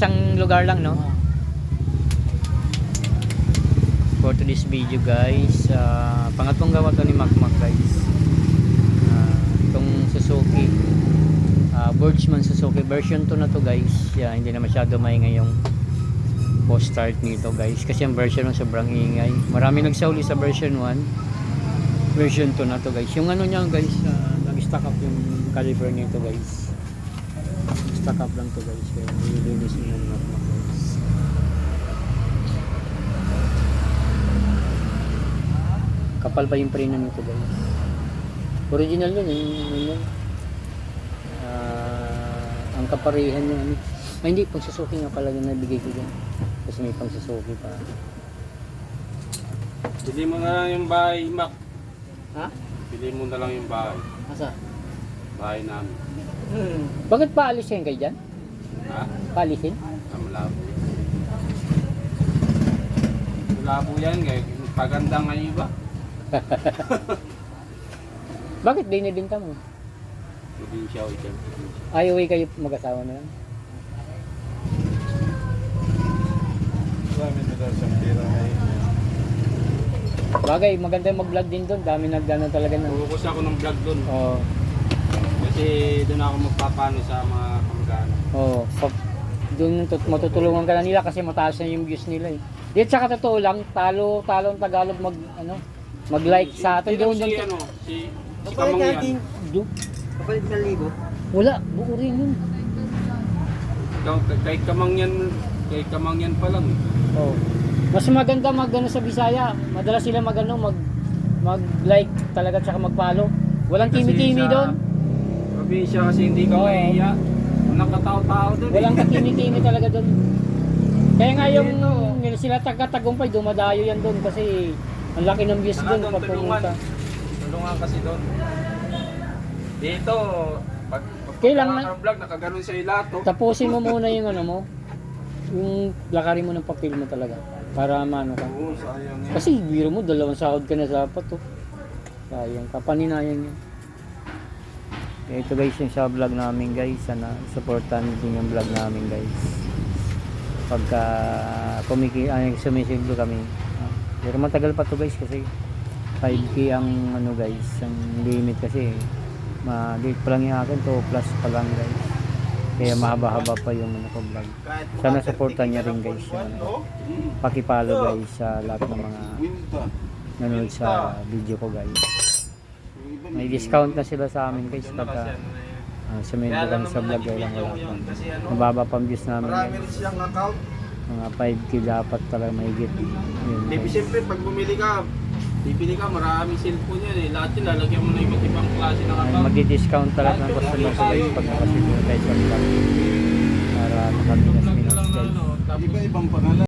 isang lugar lang, no? For today's video guys, pangatlong gawa to ni Macmac guys. Itong Suzuki Birchman Suzuki version 2 na to guys. Hindi na masyado maingay yung post start nito guys, kasi ang version 1 sobrang ingay. Marami nagsauli sa version 1. Version 2 na to guys. Yung ano niya guys, nag-stack up yung caliper nito guys. Stack up lang to guys, kaya nililinis niya yung Macmac guys. Kapal pa yung preno nito guys. Original yun yun. Ang kaparihan niya ano. Ay hindi, pang Suzuki nga pala yung nabigay ko dyan. Kasi may pang Suzuki pa. Pili mo na lang yung bahay, Mac. Ha? Pili mo na lang yung bahay. Asa? Bahay namin. Bakit paalisin kayo dyan? Ha? Paalisin? Malabo. Malabo yan, paganda nga yung iba. Bakit dinibinta mo? Probinsya o dyan. Ayaw kayo mag-asawa na lang? Marami na daw siyang pera ngayon. Bagay, maganda yung mag-vlog din doon. Dami nagdano talaga na. Focus ako ng vlog doon. Oo. Kasi doon ako magpapano sa mga kamag-anak. Oo. Doon matutulungan ka na nila kasi mataas na yung views nila eh. Di at saka totoo lang, talo ang Tagalog mag-like sa atin. Sino Doon si ano? Si Kamang yan. Kapalit na libo? Wala, buo rin yun. Kay Kamang yan pa lang. Oh. Mas maganda magano sa Bisaya. Madalas sila mag-like talaga at saka mag-follow. Walang kimi-kimi doon. Probinsya kasi hindi ka mahiya. Walang katao-tao doon. Walang kakimi-kimi talaga doon. Kaya nga yung sila taga-Tagumpay dumadayo yan doon kasi ang laki ng views doon pag pumunta. Tulungan kasi doon. Dito, pag Kailangan vlog, nakaganon sa ilato. tapusin mo muna yung ano mo. Yung lakarin mo ng papel mo talaga para mano ka. Oo, sayang yan. Kasi biro mo, 2 sahod ka na sa apat to. Sayang, kapaninayan yan. Ito guys yung sa vlog namin guys. Sana supportan din yung vlog namin guys. Pagka sumisiglo kami. Pero matagal pa to guys kasi 5K ang ano guys, ang limit kasi. Late pa lang yung akin, 2 plus pa lang guys. Kaya mahaba-haba pa yung ano ko vlog. Sana supportan niya rin guys yung ano. Pakipalo guys sa lahat ng mga nanonood sa video ko guys. May discount na sila sa amin guys pagka sumendo kami sa vlog kaya lang wala pa. Mababa pang views namin Marami rin guys. siyang account. Mga 5K dapat talaga mahigit. Yun, Di guys. siyempre pag bibili ka, maraming cellphone yan eh. Lahat yun, lalagyan mo na iba't ibang klase ng Ay, account. magdi-discount talaga ng customer ko guys pag nakasiguro tayo sa vlog. Para makaminas-minas guys. Iba-ibang pangalan.